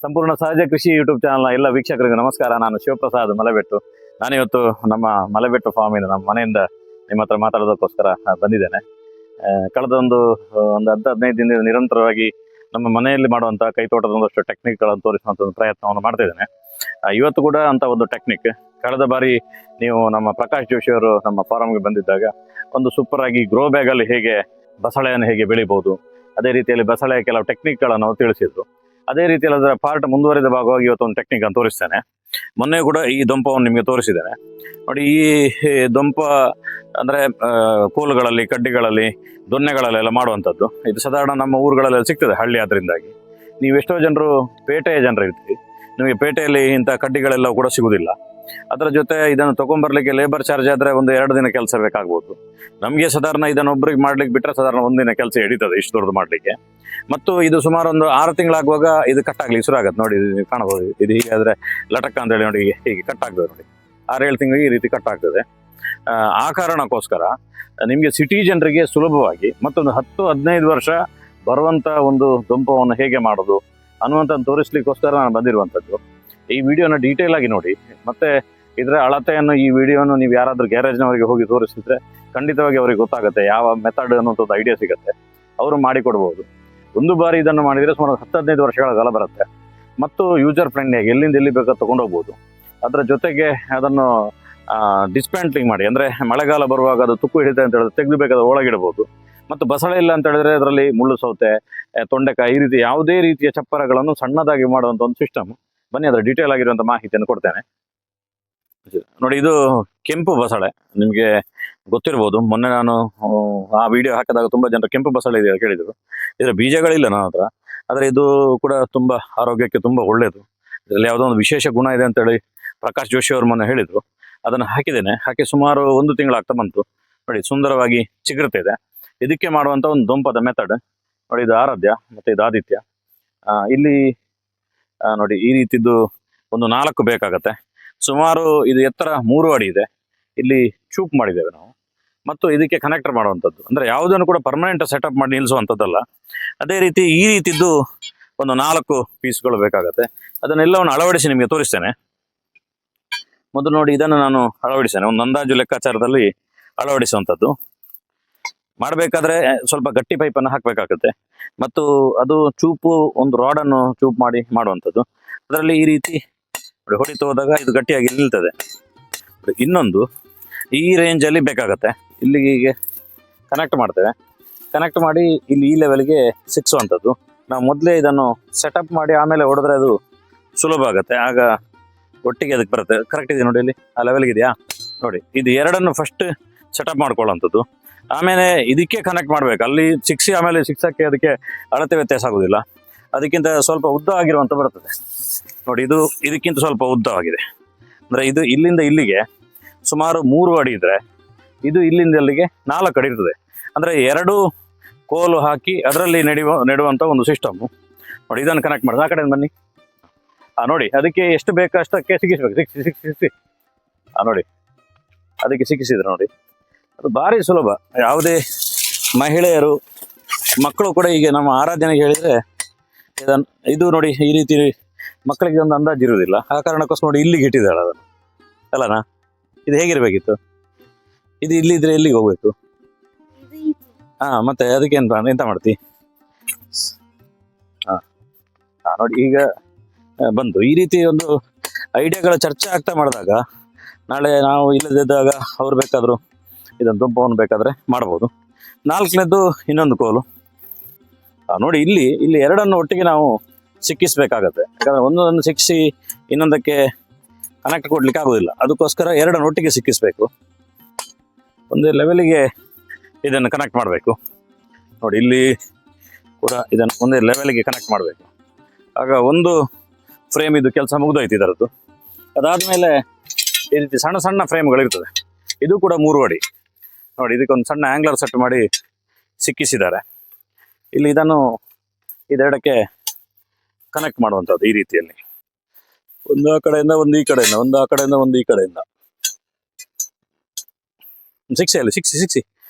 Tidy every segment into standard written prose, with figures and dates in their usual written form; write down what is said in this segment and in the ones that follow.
ಸಂಪೂರ್ಣ ಸಹಜ ಕೃಷಿ ಯೂಟ್ಯೂಬ್ ಚಾನಲ್ನ ಎಲ್ಲ ವೀಕ್ಷಕರಿಗೆ ನಮಸ್ಕಾರ. ನಾನು ಶಿವಪ್ರಸಾದ್ ಮಲೆಬೆಟ್ಟು. ನಾನಿವತ್ತು ನಮ್ಮ ಮಲೆಬೆಟ್ಟು ಫಾರ್ಮಿನ ನಮ್ಮ ಮನೆಯಿಂದ ನಿಮ್ಮ ಹತ್ರ ಮಾತಾಡೋದಕ್ಕೋಸ್ಕರ ಬಂದಿದ್ದೇನೆ. ಕಳೆದ ಒಂದು 10-15 ದಿನದಿಂದ ನಿರಂತರವಾಗಿ ನಮ್ಮ ಮನೆಯಲ್ಲಿ ಮಾಡುವಂಥ ಕೈತೋಟದ ಒಂದಷ್ಟು ಟೆಕ್ನಿಕ್ಗಳನ್ನು ತೋರಿಸುವಂಥ ಒಂದು ಪ್ರಯತ್ನವನ್ನು ಮಾಡ್ತಾ ಇದ್ದೇನೆ. ಇವತ್ತು ಕೂಡ ಅಂತ ಒಂದು ಟೆಕ್ನಿಕ್. ಕಳೆದ ಬಾರಿ ನೀವು ನಮ್ಮ ಪ್ರಕಾಶ್ ಜೋಶಿ ಅವರು ನಮ್ಮ ಫಾರಮ್ಗೆ ಬಂದಿದ್ದಾಗ ಒಂದು ಸೂಪರ್ ಆಗಿ ಗ್ರೋ ಬ್ಯಾಗಲ್ಲಿ ಹೇಗೆ ಬಸಳೆಯನ್ನು ಹೇಗೆ ಬೆಳಿಬೋದು, ಅದೇ ರೀತಿಯಲ್ಲಿ ಬಸಳೆಯ ಕೆಲವು ಟೆಕ್ನಿಕ್ಗಳನ್ನು ತಿಳಿಸಿದ್ರು. ಅದೇ ರೀತಿಯಲ್ಲಿ ಅದರ ಪಾರ್ಟ್ ಮುಂದುವರಿದ ಭಾಗವಾಗಿ ಇವತ್ತು ಒಂದು ಟೆಕ್ನಿಕ್ ಅನ್ನು ತೋರಿಸ್ತೇನೆ. ಮೊನ್ನೆ ಕೂಡ ಈ ದೊಂಪವನ್ನು ನಿಮಗೆ ತೋರಿಸಿದ್ದೇನೆ ನೋಡಿ. ಈ ದೊಂಪ ಅಂದರೆ ಕೋಲುಗಳಲ್ಲಿ, ಕಡ್ಡಿಗಳಲ್ಲಿ, ದೊನ್ನೆಗಳಲ್ಲೆಲ್ಲ ಮಾಡುವಂಥದ್ದು. ಇದು ಸಾಧಾರಣ ನಮ್ಮ ಊರುಗಳಲ್ಲೆಲ್ಲ ಸಿಗ್ತದೆ, ಹಳ್ಳಿ. ಅದರಿಂದಾಗಿ ನೀವು ಎಷ್ಟೋ ಜನರು ಪೇಟೆಯ ಜನರು ಇರ್ತೀವಿ, ನಿಮಗೆ ಪೇಟೆಯಲ್ಲಿ ಇಂಥ ಕಡ್ಡಿಗಳೆಲ್ಲ ಕೂಡ ಸಿಗುವುದಿಲ್ಲ. ಅದರ ಜೊತೆ ಇದನ್ನು ತೊಗೊಂಬರ್ಲಿಕ್ಕೆ ಲೇಬರ್ ಚಾರ್ಜ್ ಆದರೆ 1-2 ದಿನ ಕೆಲಸ ಬೇಕಾಗ್ಬೋದು. ನಮಗೆ ಸಾಧಾರಣ ಇದನ್ನು ಒಬ್ಬರಿಗೆ ಮಾಡ್ಲಿಕ್ಕೆ ಬಿಟ್ಟರೆ ಸಾಧಾರಣ 1 ದಿನ ಕೆಲಸ ಹಿಡಿತದೆ ಇಷ್ಟು ದೊಡ್ಡದು ಮಾಡಲಿಕ್ಕೆ. ಮತ್ತು ಇದು ಸುಮಾರು ಒಂದು 6 ತಿಂಗಳಾಗುವಾಗ ಇದು ಕಟ್ಟಾಗ್ಲಿಕ್ಕೆ ಶುರು ಆಗುತ್ತೆ ನೋಡಿ. ಇದು ಕಾಣಬಹುದು, ಇದು ಹೀಗೆ ಆದರೆ ಲಟಕ್ಕ ಅಂತೇಳಿ ನೋಡಿ ಹೀಗೆ ಕಟ್ ಆಗ್ತದೆ ನೋಡಿ. 6-7 ತಿಂಗಳಿಗೆ ಈ ರೀತಿ ಕಟ್ ಆಗ್ತದೆ. ಆ ಕಾರಣಕ್ಕೋಸ್ಕರ ನಿಮಗೆ ಸಿಟಿ ಜನರಿಗೆ ಸುಲಭವಾಗಿ ಮತ್ತೊಂದು 10-15 ವರ್ಷ ಬರುವಂಥ ಒಂದು ದೊಂಪವನ್ನು ಹೇಗೆ ಮಾಡೋದು ಅನ್ನುವಂಥದ್ದು ತೋರಿಸ್ಲಿಕ್ಕೋಸ್ಕರ ನಾನು ಬಂದಿರುವಂಥದ್ದು. ಈ ವಿಡಿಯೋನ ಡೀಟೇಲ್ ಆಗಿ ನೋಡಿ. ಮತ್ತೆ ಇದರ ಅಳತೆಯನ್ನು, ಈ ವಿಡಿಯೋನು ನೀವು ಯಾರಾದರೂ ಗ್ಯಾರೇಜ್ನವರಿಗೆ ಹೋಗಿ ತೋರಿಸಿದ್ರೆ ಖಂಡಿತವಾಗಿ ಅವರಿಗೆ ಗೊತ್ತಾಗುತ್ತೆ, ಯಾವ ಮೆಥಡ್ ಅನ್ನೋಂಥದ್ದು ಐಡಿಯಾ ಸಿಗುತ್ತೆ, ಅವರು ಮಾಡಿಕೊಡ್ಬೋದು. ಒಂದು ಬಾರಿ ಇದನ್ನು ಮಾಡಿದರೆ ಸುಮಾರು 10-15 ವರ್ಷಗಳ ಕಾಲ ಬರುತ್ತೆ. ಮತ್ತು ಯೂಸರ್ ಫ್ರೆಂಡ್ಲಿಯಾಗಿ ಎಲ್ಲಿಂದ ಎಲ್ಲಿ ಬೇಕಾದ ತೊಗೊಂಡೋಗ್ಬೋದು. ಅದರ ಜೊತೆಗೆ ಅದನ್ನು ಡಿಸ್ಪ್ಯಾಂಟ್ಲಿಂಗ್ ಮಾಡಿ, ಅಂದರೆ ಮಳೆಗಾಲ ಬರುವಾಗ ಅದು ತುಕ್ಕು ಹಿಡಿತೆ ಅಂತ ಹೇಳಿದ್ರೆ ತೆಗೆದು ಬೇಕಾದ ಒಳಗಿಡಬಹುದು. ಮತ್ತು ಬಸಳೆ ಇಲ್ಲ ಅಂತ ಹೇಳಿದ್ರೆ ಅದರಲ್ಲಿ ಮುಳ್ಳು ಸೌತೆ, ತೊಂಡೆಕಾಯಿ, ಈ ರೀತಿ ಯಾವುದೇ ರೀತಿಯ ಚಪ್ಪರಗಳನ್ನು ಸಣ್ಣದಾಗಿ ಮಾಡುವಂಥ ಒಂದು ಸಿಸ್ಟಮ್. ಬನ್ನಿ ಅದರ ಡೀಟೇಲ್ ಆಗಿರುವಂಥ ಮಾಹಿತಿಯನ್ನು ಕೊಡ್ತೇನೆ ನೋಡಿ. ಇದು ಕೆಂಪು ಬಸಳೆ, ನಿಮಗೆ ಗೊತ್ತಿರ್ಬೋದು. ಮೊನ್ನೆ ನಾನು ಆ ವಿಡಿಯೋ ಹಾಕಿದಾಗ ತುಂಬ ಜನರು ಕೆಂಪು ಬಸಳೆ ಇದೆ ಕೇಳಿದರು. ಇದರ ಬೀಜಗಳಿಲ್ಲ ನನ್ನ ಹತ್ರ, ಆದರೆ ಇದು ಕೂಡ ತುಂಬ ಆರೋಗ್ಯಕ್ಕೆ ತುಂಬ ಒಳ್ಳೆಯದು. ಇದರಲ್ಲಿ ಯಾವುದೋ ಒಂದು ವಿಶೇಷ ಗುಣ ಇದೆ ಅಂತೇಳಿ ಪ್ರಕಾಶ್ ಜೋಶಿ ಅವರು ಮೊನ್ನೆ ಹೇಳಿದರು. ಅದನ್ನು ಹಾಕಿದ್ದೇನೆ. ಹಾಕಿ ಸುಮಾರು 1 ತಿಂಗಳಾಗ್ತಾ ಬಂತು ನೋಡಿ. ಸುಂದರವಾಗಿ ಚಿಗುರುತ್ತೆ ಇದೆ. ಇದಕ್ಕೆ ಮಾಡುವಂಥ ಒಂದು ದೊಂಪದ ಮೆಥಡ್ ನೋಡಿ. ಇದು ಆರಾಧ್ಯ ಮತ್ತು ಇದು ಆದಿತ್ಯ. ಇಲ್ಲಿ ನೋಡಿ ಈ ರೀತಿದ್ದು ಒಂದು 4 ಬೇಕಾಗತ್ತೆ. ಸುಮಾರು ಇದು ಎತ್ತರ 3 ಅಡಿ ಇದೆ. ಇಲ್ಲಿ ಚೂಪ್ ಮಾಡಿದ್ದೇವೆ ನಾವು. ಮತ್ತು ಇದಕ್ಕೆ ಕನೆಕ್ಟರ್ ಮಾಡುವಂಥದ್ದು, ಅಂದರೆ ಯಾವುದನ್ನು ಕೂಡ ಪರ್ಮನೆಂಟ್ ಸೆಟಪ್ ಮಾಡಿ ನಿಲ್ಲಿಸುವಂಥದ್ದಲ್ಲ. ಅದೇ ರೀತಿ ಈ ರೀತಿದ್ದು ಒಂದು 4 ಪೀಸ್ಗಳು ಬೇಕಾಗತ್ತೆ. ಅದನ್ನೆಲ್ಲವನ್ನು ಅಳವಡಿಸಿ ನಿಮಗೆ ತೋರಿಸ್ತೇನೆ. ಮೊದಲು ನೋಡಿ, ಇದನ್ನು ನಾನು ಅಳವಡಿಸ್ತೇನೆ. ಒಂದು ಅಂದಾಜು ಲೆಕ್ಕಾಚಾರದಲ್ಲಿ ಅಳವಡಿಸುವಂಥದ್ದು. ಮಾಡಬೇಕಾದ್ರೆ ಸ್ವಲ್ಪ ಗಟ್ಟಿ ಪೈಪನ್ನು ಹಾಕಬೇಕಾಗುತ್ತೆ. ಮತ್ತು ಅದು ಚೂಪು, ಒಂದು ರಾಡನ್ನು ಚೂಪ್ ಮಾಡಿ ಮಾಡುವಂಥದ್ದು. ಅದರಲ್ಲಿ ಈ ರೀತಿ ಹೊಡಿತು ಹೋದಾಗ ಇದು ಗಟ್ಟಿಯಾಗಿ ನಿಲ್ತದೆ. ಇನ್ನೊಂದು ಈ ರೇಂಜಲ್ಲಿ ಬೇಕಾಗತ್ತೆ. ಇಲ್ಲಿಗೆ ಹೀಗೆ ಕನೆಕ್ಟ್ ಮಾಡ್ತೇವೆ. ಕನೆಕ್ಟ್ ಮಾಡಿ ಇಲ್ಲಿ ಈ ಲೆವೆಲ್ಗೆ ಸಿಕ್ಸುವಂಥದ್ದು. ನಾವು ಮೊದಲೇ ಇದನ್ನು ಸೆಟಪ್ ಮಾಡಿ ಆಮೇಲೆ ಹೊಡೆದ್ರೆ ಅದು ಸುಲಭ ಆಗುತ್ತೆ. ಆಗ ಒಟ್ಟಿಗೆ ಅದಕ್ಕೆ ಬರುತ್ತೆ. ಕರೆಕ್ಟ್ ಇದೆ ನೋಡಿ, ಇಲ್ಲಿ ಆ ಲೆವೆಲ್ಗೆ ಇದೆಯಾ ನೋಡಿ. ಇದು ಎರಡನ್ನು ಫಸ್ಟ್ ಸೆಟಪ್ ಮಾಡ್ಕೊಳ್ಳೋಂಥದ್ದು. ಆಮೇಲೆ ಇದಕ್ಕೆ ಕನೆಕ್ಟ್ ಮಾಡಬೇಕು. ಅಲ್ಲಿ ಸಿಕ್ಸಿ ಆಮೇಲೆ ಸಿಕ್ಸಕ್ಕೆ ಅದಕ್ಕೆ ಅಳತೆ ವ್ಯತ್ಯಾಸ ಆಗೋದಿಲ್ಲ. ಅದಕ್ಕಿಂತ ಸ್ವಲ್ಪ ಉದ್ದ ಆಗಿರುವಂಥ ಬರ್ತದೆ ನೋಡಿ. ಇದು ಇದಕ್ಕಿಂತ ಸ್ವಲ್ಪ ಉದ್ದವಾಗಿದೆ. ಅಂದರೆ ಇದು ಇಲ್ಲಿಂದ ಇಲ್ಲಿಗೆ ಸುಮಾರು 3 ಅಡಿ ಇದ್ದರೆ, ಇದು ಇಲ್ಲಿಂದ ಅಲ್ಲಿಗೆ 4 ಅಡಿ ಇರ್ತದೆ. ಅಂದರೆ 2 ಕೋಲು ಹಾಕಿ ಅದರಲ್ಲಿ ನೆಡುವಂಥ ಒಂದು ಸಿಸ್ಟಮ್ಮು ನೋಡಿ. ಇದನ್ನು ಕನೆಕ್ಟ್ ಮಾಡಿದ್ರೆ ಆ ಕಡೆಯಿಂದ ಬನ್ನಿ. ನೋಡಿ, ಅದಕ್ಕೆ ಎಷ್ಟು ಬೇಕು ಅಷ್ಟಕ್ಕೆ ಸಿಕ್ಕಿಸ್ಬೇಕು. ಸಿಕ್ಕಿಸಿ ನೋಡಿ, ಅದಕ್ಕೆ ಸಿಕ್ಕಿಸಿದ್ರೆ ನೋಡಿ, ಅದು ಭಾರಿ ಸುಲಭ. ಯಾವುದೇ ಮಹಿಳೆಯರು, ಮಕ್ಕಳು ಕೂಡ ಈಗ ನಮ್ಮ ಆರಾಧನೆಗೆ ಹೇಳಿದರೆ ಇದು ನೋಡಿ ಈ ರೀತಿ ಮಕ್ಕಳಿಗೆ ಒಂದು ಅಂದಾಜು ಇರುವುದಿಲ್ಲ. ಆ ಕಾರಣಕ್ಕೋಸ್ಕರ ನೋಡಿ ಇಲ್ಲಿಗೆ ಇಟ್ಟಿದ್ದಾಳೆ ಅದನ್ನು ಅಲ್ಲನಾ. ಇದು ಹೇಗಿರಬೇಕಿತ್ತು? ಇದು ಇಲ್ಲಿದ್ರೆ ಎಲ್ಲಿಗೆ ಹೋಗ್ಬೇಕು? ಮತ್ತೆ ಅದಕ್ಕೆ ಎಂತ ಮಾಡ್ತಿ? ನೋಡಿ ಈಗ ಬಂತು. ಈ ರೀತಿ ಒಂದು ಐಡಿಯಾಗಳ ಚರ್ಚೆ ಆಗ್ತಾ ಮಾಡಿದಾಗ ನಾಳೆ ನಾವು ಇಲ್ಲದಿದ್ದಾಗ ಅವ್ರು ಬೇಕಾದರೂ ಇದನ್ನು ದೊಂಪವನ್ನು ಬೇಕಾದರೆ ಮಾಡ್ಬೋದು. 4ನೇದು ಇನ್ನೊಂದು ಕೋಲು ನೋಡಿ. ಇಲ್ಲಿ ಎರಡನ್ನು ಒಟ್ಟಿಗೆ ನಾವು ಸಿಕ್ಕಿಸಬೇಕಾಗತ್ತೆ. ಯಾಕಂದರೆ ಒಂದೊಂದು ಸಿಕ್ಕಿಸಿ ಇನ್ನೊಂದಕ್ಕೆ ಕನೆಕ್ಟ್ ಕೊಡ್ಲಿಕ್ಕೆ ಆಗೋದಿಲ್ಲ. ಅದಕ್ಕೋಸ್ಕರ ಎರಡನ್ನು ಒಟ್ಟಿಗೆ ಸಿಕ್ಕಿಸಬೇಕು. ಒಂದೇ ಲೆವೆಲಿಗೆ ಇದನ್ನು ಕನೆಕ್ಟ್ ಮಾಡಬೇಕು ನೋಡಿ. ಇಲ್ಲಿ ಕೂಡ ಇದನ್ನು ಒಂದೇ ಲೆವೆಲಿಗೆ ಕನೆಕ್ಟ್ ಮಾಡಬೇಕು. ಆಗ ಒಂದು ಫ್ರೇಮ್ ಇದು ಕೆಲಸ ಮುಗಿದೋಯ್ತು ಇದರದ್ದು. ಅದಾದಮೇಲೆ ಈ ರೀತಿ ಸಣ್ಣ ಸಣ್ಣ ಫ್ರೇಮ್ಗಳಿರ್ತದೆ. ಇದು ಕೂಡ 3 ಅಡಿ ನೋಡಿ. ಇದಕ್ಕೊಂದು ಸಣ್ಣ ಆ್ಯಂಗ್ಲರ್ ಸೆಟ್ ಮಾಡಿ ಸಿಕ್ಕಿಸಿದ್ದಾರೆ. ಇಲ್ಲಿ ಇದನ್ನು ಇದೆರಡಕ್ಕೆ ಕನೆಕ್ಟ್ ಮಾಡುವಂಥದ್ದು ಈ ರೀತಿಯಲ್ಲಿ. ಒಂದು ಆ ಕಡೆಯಿಂದ ಒಂದು ಈ ಕಡೆಯಿಂದ, ಒಂದು ಆ ಕಡೆಯಿಂದ ಒಂದು ಈ ಕಡೆಯಿಂದ ಸಿಕ್ಸಿ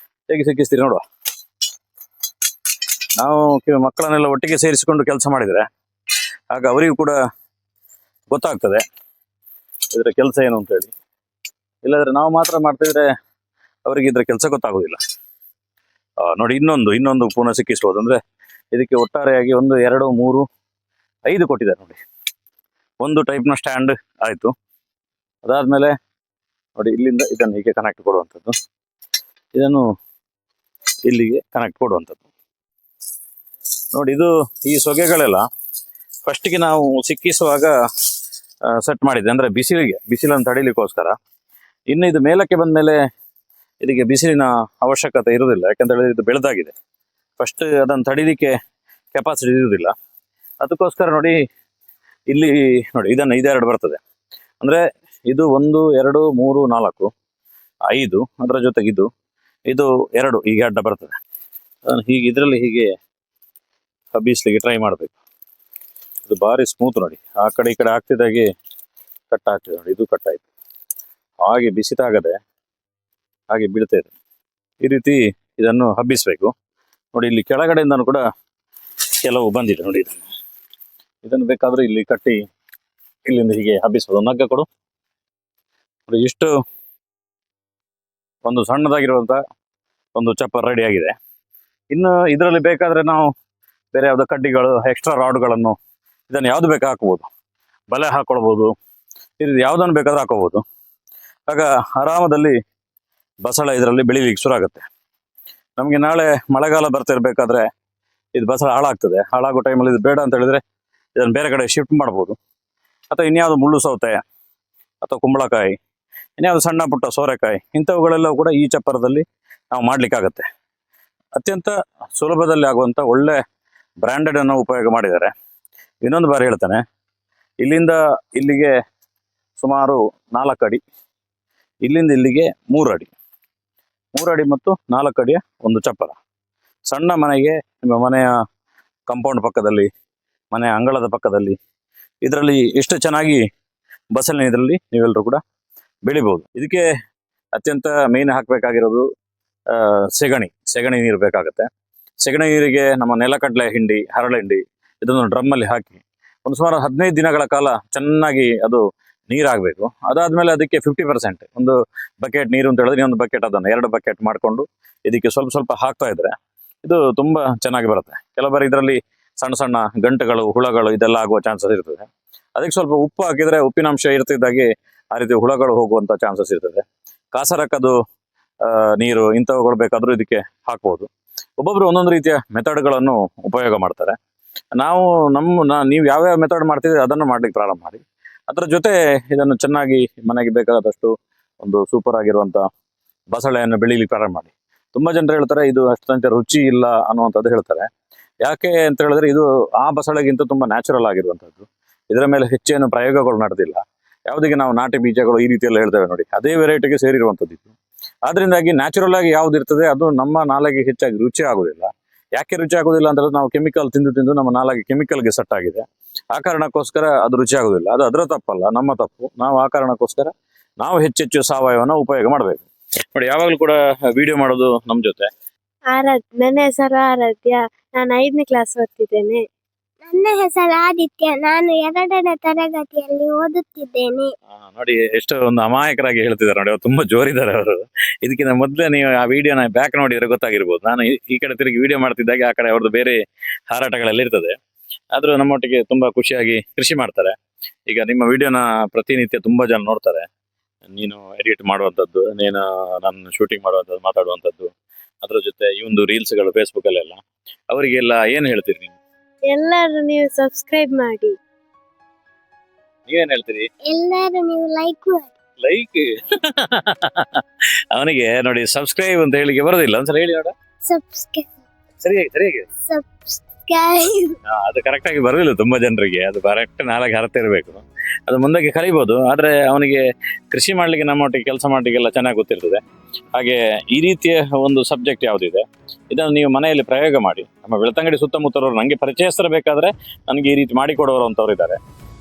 ಹೇಗೆ ಸಿಕ್ಕಿಸ್ತೀರಿ ನೋಡುವ. ನಾವು ಮಕ್ಕಳನ್ನೆಲ್ಲ ಒಟ್ಟಿಗೆ ಸೇರಿಸಿಕೊಂಡು ಕೆಲಸ ಮಾಡಿದರೆ ಆಗ ಅವರಿಗೂ ಕೂಡ ಗೊತ್ತಾಗ್ತದೆ ಇದರ ಕೆಲಸ ಏನು ಅಂತೇಳಿ. ಇಲ್ಲಾಂದ್ರೆ ನಾವು ಮಾತ್ರ ಮಾಡ್ತಿದ್ರೆ ಅವರಿಗೆ ಇದ್ರ ಕೆಲಸ ಗೊತ್ತಾಗೋದಿಲ್ಲ. ನೋಡಿ ಇನ್ನೊಂದು ಪುನಃ ಸಿಕ್ಕಿಸ್ಬೋದು. ಅಂದ್ರೆ ಇದಕ್ಕೆ ಒಟ್ಟಾರೆಯಾಗಿ 1 2 3 5 ಕೊಟ್ಟಿದ್ದಾರೆ ನೋಡಿ. ಒಂದು ಟೈಪ್ನ ಸ್ಟ್ಯಾಂಡ್ ಆಯಿತು. ಅದಾದಮೇಲೆ ನೋಡಿ ಇಲ್ಲಿಂದ ಇದನ್ನು ಹೀಗೆ ಕನೆಕ್ಟ್ ಕೊಡುವಂಥದ್ದು, ಇದನ್ನು ಇಲ್ಲಿಗೆ ಕನೆಕ್ಟ್ ಕೊಡುವಂಥದ್ದು. ನೋಡಿ ಇದು ಈ ಸೊಗೆಗಳೆಲ್ಲ ಫಸ್ಟಿಗೆ ನಾವು ಸಿಕ್ಕಿಸುವಾಗ ಸೆಟ್ ಮಾಡಿದ್ದೆ, ಅಂದರೆ ಬಿಸಿಲನ್ನು ತಡೀಲಿಕ್ಕೋಸ್ಕರ. ಇನ್ನು ಇದು ಮೇಲಕ್ಕೆ ಬಂದ ಮೇಲೆ ಇದಕ್ಕೆ ಬಿಸಿಲಿನ ಅವಶ್ಯಕತೆ ಇರುವುದಿಲ್ಲ, ಯಾಕಂತೇಳಿದ್ರೆ ಇದು ಬೆಳೆದಾಗಿದೆ. ಫಸ್ಟ್ ಅದನ್ನು ತಡೀಲಿಕ್ಕೆ ಕೆಪಾಸಿಟಿ ಇರುವುದಿಲ್ಲ. ಅದಕ್ಕೋಸ್ಕರ ನೋಡಿ ಇಲ್ಲಿ ನೋಡಿ ಇದೆರಡು ಬರ್ತದೆ. ಅಂದರೆ ಇದು 1 2 3 4 5, ಅದರ ಜೊತೆಗೆ ಇದು 2 ಹೀಗೆ ಅಡ್ಡ ಬರ್ತದೆ. ಅದನ್ನು ಹೀಗೆ ಇದರಲ್ಲಿ ಹೀಗೆ ಹಬ್ಬಿಸ್ಲಿಕ್ಕೆ ಟ್ರೈ ಮಾಡಬೇಕು. ಇದು ಭಾರಿ ಸ್ಮೂತ್ ನೋಡಿ, ಆ ಕಡೆ ಈ ಕಡೆ ಆಗ್ತಿದ್ದಾಗೆ ಕಟ್ ಆಗ್ತದೆ ನೋಡಿ. ಇದು ಕಟ್ ಆಯಿತು, ಹಾಗೆ ಬಿಸಿತಾಗದೆ ಹಾಗೆ ಬೀಳ್ತಾ ಇದೆ. ಈ ರೀತಿ ಇದನ್ನು ಹಬ್ಬಿಸಬೇಕು. ನೋಡಿ ಇಲ್ಲಿ ಕೆಳಗಡೆಯಿಂದನೂ ಕೂಡ ಕೆಲವು ಬಂದಿದೆ ನೋಡಿ. ಇದನ್ನು ಬೇಕಾದರೂ ಇಲ್ಲಿ ಕಟ್ಟಿ ಇಲ್ಲಿಂದ ಹೀಗೆ ಹಬ್ಬಿಸ್ಬೋದು. ನಗ್ಗ ಕೊಡು ನೋಡಿ. ಇಷ್ಟು ಒಂದು ಸಣ್ಣದಾಗಿರುವಂಥ ಒಂದು ಚಪ್ಪರ್ ರೆಡಿ ಆಗಿದೆ. ಇನ್ನು ಇದರಲ್ಲಿ ಬೇಕಾದರೆ ನಾವು ಬೇರೆ ಯಾವುದೋ ಕಡ್ಡಿಗಳು, ಎಕ್ಸ್ಟ್ರಾ ರಾಡ್ಗಳನ್ನು, ಇದನ್ನು ಯಾವುದು ಬೇಕಾ ಹಾಕ್ಬೋದು. ಬಲೆ ಹಾಕ್ಕೊಳ್ಬೋದು, ಇದು ಯಾವುದನ್ನು ಬೇಕಾದ್ರೂ ಹಾಕೋಬೋದು. ಆಗ ಆರಾಮದಲ್ಲಿ ಬಸಳೆ ಇದರಲ್ಲಿ ಬೆಳಿಲಿಕ್ಕೆ ಶುರು ಆಗುತ್ತೆ. ನಮಗೆ ನಾಳೆ ಮಳೆಗಾಲ ಬರ್ತಿರ್ಬೇಕಾದ್ರೆ ಇದು ಬಸಳೆ ಹಾಳಾಗ್ತದೆ. ಹಾಳಾಗೋ ಟೈಮಲ್ಲಿ ಇದು ಬೇಡ ಅಂತ ಹೇಳಿದ್ರೆ ಇದನ್ನು ಬೇರೆ ಕಡೆ ಶಿಫ್ಟ್ ಮಾಡ್ಬೋದು. ಅಥವಾ ಇನ್ಯಾವುದು ಮುಳ್ಳು ಸೌತೆ ಅಥವಾ ಕುಂಬಳಕಾಯಿ, ಇನ್ಯಾವುದು ಸಣ್ಣ ಪುಟ್ಟ ಸೋರೆಕಾಯಿ, ಇಂಥವುಗಳೆಲ್ಲವೂ ಕೂಡ ಈ ಚಪ್ಪರದಲ್ಲಿ ನಾವು ಮಾಡಲಿಕ್ಕಾಗತ್ತೆ. ಅತ್ಯಂತ ಸುಲಭದಲ್ಲಿ ಆಗುವಂಥ ಒಳ್ಳೆ ಬ್ರ್ಯಾಂಡೆಡ್ ಅನ್ನು ಉಪಯೋಗ ಮಾಡಿದ್ದಾರೆ. ಇನ್ನೊಂದು ಬಾರಿ ಹೇಳ್ತಾನೆ, ಇಲ್ಲಿಂದ ಇಲ್ಲಿಗೆ ಸುಮಾರು 4 ಅಡಿ, ಇಲ್ಲಿಂದ ಇಲ್ಲಿಗೆ 3 ಅಡಿ, 3 ಅಡಿ ಮತ್ತು 4 ಅಡಿಯ ಒಂದು ಚಪ್ಪರ. ಸಣ್ಣ ಮನೆಗೆ, ನಿಮ್ಮ ಮನೆಯ ಕಾಂಪೌಂಡ್ ಪಕ್ಕದಲ್ಲಿ, ಮನೆಯ ಅಂಗಳದ ಪಕ್ಕದಲ್ಲಿ, ಇದರಲ್ಲಿ ಎಷ್ಟು ಚೆನ್ನಾಗಿ ಬಸಳೆ ಇದರಲ್ಲಿ ನೀವೆಲ್ಲರೂ ಕೂಡ ಬೆಳಿಬೋದು. ಇದಕ್ಕೆ ಅತ್ಯಂತ ಮೇನ್ ಹಾಕಬೇಕಾಗಿರೋದು ಸೆಗಣಿ ನೀರು ಬೇಕಾಗುತ್ತೆ. ಸೆಗಣಿ ನೀರಿಗೆ ನಮ್ಮ ನೆಲಕಡಲೆ ಹಿಂಡಿ, ಹರಳೆ ಹಿಂಡಿ ಇದನ್ನು ಡ್ರಮ್ಮಲ್ಲಿ ಹಾಕಿ ಒಂದು ಸುಮಾರು 15 ದಿನಗಳ ಕಾಲ ಚೆನ್ನಾಗಿ ಅದು ನೀರಾಗಬೇಕು. ಅದಾದಮೇಲೆ ಅದಕ್ಕೆ 50%, ಒಂದು ಬಕೆಟ್ ನೀರು ಅಂತ ಹೇಳಿದ್ರೆ ಇನ್ನೊಂದು ಬಕೆಟ್, ಅದನ್ನು 2 ಬಕೆಟ್ ಮಾಡಿಕೊಂಡು ಇದಕ್ಕೆ ಸ್ವಲ್ಪ ಸ್ವಲ್ಪ ಹಾಕ್ತಾ ಇದ್ರೆ ಇದು ತುಂಬ ಚೆನ್ನಾಗಿ ಬರುತ್ತೆ. ಕೆಲವು ಬಾರಿ ಇದರಲ್ಲಿ ಸಣ್ಣ ಸಣ್ಣ ಗಂಟುಗಳು, ಹುಳಗಳು ಇದೆಲ್ಲ ಆಗುವ ಚಾನ್ಸಸ್ ಇರ್ತದೆ. ಅದಕ್ಕೆ ಸ್ವಲ್ಪ ಉಪ್ಪು ಹಾಕಿದರೆ, ಉಪ್ಪಿನಾಂಶ ಇರ್ತಿದ್ದಾಗೆ ಆ ರೀತಿ ಹುಳಗಳು ಹೋಗುವಂಥ ಚಾನ್ಸಸ್ ಇರ್ತದೆ. ಕಾಸರಕ್ಕದು ನೀರು ಇಂಥವುಗಳು ಬೇಕಾದರೂ ಇದಕ್ಕೆ ಹಾಕ್ಬೋದು. ಒಬ್ಬೊಬ್ರು ಒಂದೊಂದು ರೀತಿಯ ಮೆಥಡ್ಗಳನ್ನು ಉಪಯೋಗ ಮಾಡ್ತಾರೆ. ನೀವು ಯಾವ್ಯಾವ ಮೆಥಡ್ ಮಾಡ್ತಿದ್ರೆ ಅದನ್ನು ಮಾಡ್ಲಿಕ್ಕೆ ಪ್ರಾರಂಭ ಮಾಡಿ. ಅದರ ಜೊತೆ ಇದನ್ನು ಚೆನ್ನಾಗಿ ಮನೆಗೆ ಬೇಕಾದಷ್ಟು ಒಂದು ಸೂಪರ್ ಆಗಿರುವಂಥ ಬಸಳೆಯನ್ನು ಬೆಳೀಲಿಕ್ಕೆ ಪ್ರಾರಂಭ ಮಾಡಿ. ತುಂಬ ಜನರು ಹೇಳ್ತಾರೆ ಇದು ಅಷ್ಟಂತೆ ರುಚಿ ಇಲ್ಲ ಅನ್ನುವಂಥದ್ದು ಹೇಳ್ತಾರೆ. ಯಾಕೆ ಅಂತ ಹೇಳಿದ್ರೆ ಇದು ಆ ಬಸಳೆಗಿಂತ ತುಂಬ ನ್ಯಾಚುರಲ್ ಆಗಿರುವಂಥದ್ದು. ಇದರ ಮೇಲೆ ಹೆಚ್ಚೇನು ಪ್ರಯೋಗಗಳು ನಡೆದಿಲ್ಲ. ಯಾವುದಿಗೆ ನಾವು ನಾಟಿ ಬೀಜಗಳು ಈ ರೀತಿಯೆಲ್ಲ ಹೇಳ್ತೇವೆ ನೋಡಿ, ಅದೇ ವೆರೈಟಿಗೆ ಸೇರಿರುವಂಥದ್ದು ಇದು. ಆದ್ರಿಂದಾಗಿ ನ್ಯಾಚುರಲ್ ಆಗಿ ಯಾವ್ದು ಇರ್ತದೆ ಅದು ನಮ್ಮ ನಾಲಿಗೆ ಹೆಚ್ಚಾಗಿ ರುಚಿ ಆಗೋದಿಲ್ಲ. ಯಾಕೆ ರುಚಿ ಆಗೋದಿಲ್ಲ ಅಂತ ಹೇಳಿದ್ರೆ ನಾವು ಕೆಮಿಕಲ್ ತಿಂದು ನಮ್ಮ ನಾಲಿಗೆ ಕೆಮಿಕಲ್ಗೆ ಸೆಟ್ ಆಗಿದೆ. ಆ ಕಾರಣಕ್ಕೋಸ್ಕರ ಅದು ರುಚಿ ಆಗೋದಿಲ್ಲ. ಅದು ಅದರ ತಪ್ಪಲ್ಲ, ನಮ್ಮ ತಪ್ಪು. ನಾವು ಆ ಕಾರಣಕ್ಕೋಸ್ಕರ ನಾವು ಹೆಚ್ಚೆಚ್ಚು ಸಾವಯವನ ಉಪಯೋಗ ಮಾಡಬೇಕು. ನೋಡಿ ಯಾವಾಗಲೂ ಕೂಡ ವಿಡಿಯೋ ಮಾಡೋದು ನಮ್ಮ ಜೊತೆ. ನನ್ನ ಹೆಸರು ಆರಾಧ್ಯ, ನಾನು 5ನೇ ಕ್ಲಾಸ್ ಓದ್ತಿದ್ದೇನೆ. ನನ್ನ ಹೆಸರು ಆದಿತ್ಯ, ನಾನು 2ನೇ ತರಗತಿಯಲ್ಲಿ ಓದುತ್ತಿದ್ದೇನೆ. ನೋಡಿ ಎಷ್ಟು ಒಂದು ಅಮಾಯಕರಾಗಿ ಹೇಳ್ತಿದ್ದಾರೆ ನೋಡಿ, ಅವ್ರು ತುಂಬಾ ಜೋರಿದ್ದಾರೆ ಅವರು. ಇದಕ್ಕಿಂತ ಮೊದಲೇ ನೀವು ಆ ವಿಡಿಯೋನ ಬ್ಯಾಕ್ ನೋಡಿದ್ರೆ ಗೊತ್ತಾಗಿರ್ಬೋದು. ನಾನು ಈ ಕಡೆ ತಿರುಗಿ ವಿಡಿಯೋ ಮಾಡ್ತಿದ್ದಾಗ ಆ ಕಡೆ ಅವ್ರದ್ದು ಬೇರೆ ಹಾರಾಟಗಳೆಲ್ಲ ಇರ್ತದೆ. ಆದ್ರೂ ನಮ್ಮೊಟ್ಟಿಗೆ ತುಂಬಾ ಖುಷಿಯಾಗಿ ಕೃಷಿ ಮಾಡ್ತಾರೆ. ಈಗ ನಿಮ್ಮ ವಿಡಿಯೋನ ಪ್ರತಿನಿತ್ಯ ತುಂಬಾ ಜನ ನೋಡ್ತಾರೆ. ನೀನು ಎಡಿಟ್ ಮಾಡುವಂಥದ್ದು, ನಾನು ಶೂಟಿಂಗ್ ಮಾಡುವಂಥದ್ದು, ಮಾತಾಡುವಂಥದ್ದು, ಅದ್ರ ಜೊತೆ ಈ ಒಂದು ರೀಲ್ಸ್ಗಳು ಫೇಸ್ಬುಕ್ ಅಲ್ಲೆಲ್ಲ, ಅವರಿಗೆಲ್ಲ ಏನು ಹೇಳ್ತೀರಿ ನೀವು? ಎಲ್ಲರೂ ನೀವು ಸಬ್ಸ್ಕ್ರೈಬ್ ಮಾಡಿ. ನೀವೇನ್ ಹೇಳ್ತೀರಿ? ಎಲ್ಲರೂ ನೀವು ಲೈಕ್ ಲೈಕ್ ಅವನಿಗೆ ನೋಡಿ ಸಬ್ಸ್ಕ್ರೈಬ್ ಅಂತ ಹೇಳಿಕೆ ಬರೋದಿಲ್ಲ. ಒಂದ್ಸಲ ಹೇಳಿ ನೋಡ. ಸಬ್ಸ್ಕ್ರೈಬ್ ಸರಿಯಾಗಿ ಅದು ಕರೆಕ್ಟ್ ಆಗಿ ಬರೋದಿಲ್ಲ ತುಂಬಾ ಜನರಿಗೆ. ಅದು ಕರೆಕ್ಟ್ ನಾಲ್ಕು ಹರತೆ ಇರಬೇಕು. ಅದು ಮುಂದಕ್ಕೆ ಕಲಿಬಹುದು. ಆದ್ರೆ ಅವನಿಗೆ ಕೃಷಿ ಮಾಡ್ಲಿಕ್ಕೆ, ನಮ್ಮೊಟ್ಟಿಗೆ ಕೆಲಸ ಮಾಡ್ಲಿಕ್ಕೆಲ್ಲ ಚೆನ್ನಾಗಿ ಗೊತ್ತಿರ್ತದೆ. ಹಾಗೆ ಈ ರೀತಿಯ ಒಂದು ಸಬ್ಜೆಕ್ಟ್ ಯಾವುದಿದೆ ಇದನ್ನು ನೀವು ಮನೆಯಲ್ಲಿ ಪ್ರಯೋಗ ಮಾಡಿ. ನಮ್ಮ ಬೆಳ್ತಂಗಡಿ ಸುತ್ತಮುತ್ತಲವರು ನನಗೆ ಪರಿಚಯಸ್ಥರು ಬೇಕಾದ್ರೆ ನನಗೆ ಈ ರೀತಿ ಮಾಡಿಕೊಡೋರು ಅಂತವ್ರು ಇದ್ದಾರೆ.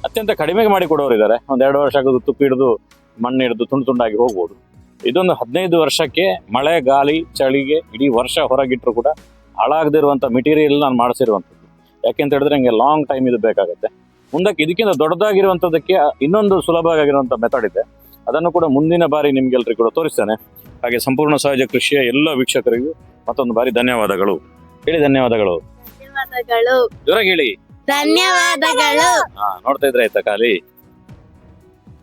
ಅತ್ಯಂತ ಕಡಿಮೆಗೆ ಮಾಡಿಕೊಡೋರು ಇದ್ದಾರೆ. 1-2 ವರ್ಷ ಆಗೋದು ತುಪ್ಪು ಹಿಡಿದು ಮಣ್ಣು ಹಿಡಿದು ತುಂಡಾಗಿ ಹೋಗ್ಬೋದು. ಇದೊಂದು 15 ವರ್ಷಕ್ಕೆ ಮಳೆ ಗಾಳಿ ಚಳಿಗೆ ಇಡೀ ವರ್ಷ ಹೊರಗಿಟ್ಟರು ಕೂಡ ಹಾಳಾಗದಿರುವಂಥ ಮೆಟೀರಿಯಲ್ ನಾನು ಮಾಡಿಸಿರುವಂಥದ್ದು. ಯಾಕೆಂತ ಹೇಳಿದ್ರೆ ನನಗೆ ಲಾಂಗ್ ಟೈಮ್ ಇದು ಬೇಕಾಗುತ್ತೆ. ಮುಂದಕ್ಕೆ ಇದಕ್ಕಿಂತ ದೊಡ್ಡದಾಗಿರುವಂತದಕ್ಕೆ ಇನ್ನೊಂದು ಸುಲಭ ಆಗಿರುವಂತ ಮೆಥಡ್ ಇದೆ. ಅದನ್ನು ಕೂಡ ಮುಂದಿನ ಬಾರಿ ನಿಮ್ಗೆಲ್ರಿಗೂ ಕೂಡ ತೋರಿಸ್ತೇನೆ. ಹಾಗೆ ಸಂಪೂರ್ಣ ಸಹಜ ಕೃಷಿಯ ಎಲ್ಲ ವೀಕ್ಷಕರಿಗೂ ಮತ್ತೊಂದು ಬಾರಿ ಧನ್ಯವಾದಗಳು. ಹೇಳಿ ಧನ್ಯವಾದಗಳು. ಧನ್ಯವಾದಗಳು. ಜೋರಾಗಿ ಹೇಳಿ. ಧನ್ಯವಾದಗಳು. ನೋಡ್ತಾ ಇದ್ರೆ ಆಯ್ತಾ ಖಾಲಿ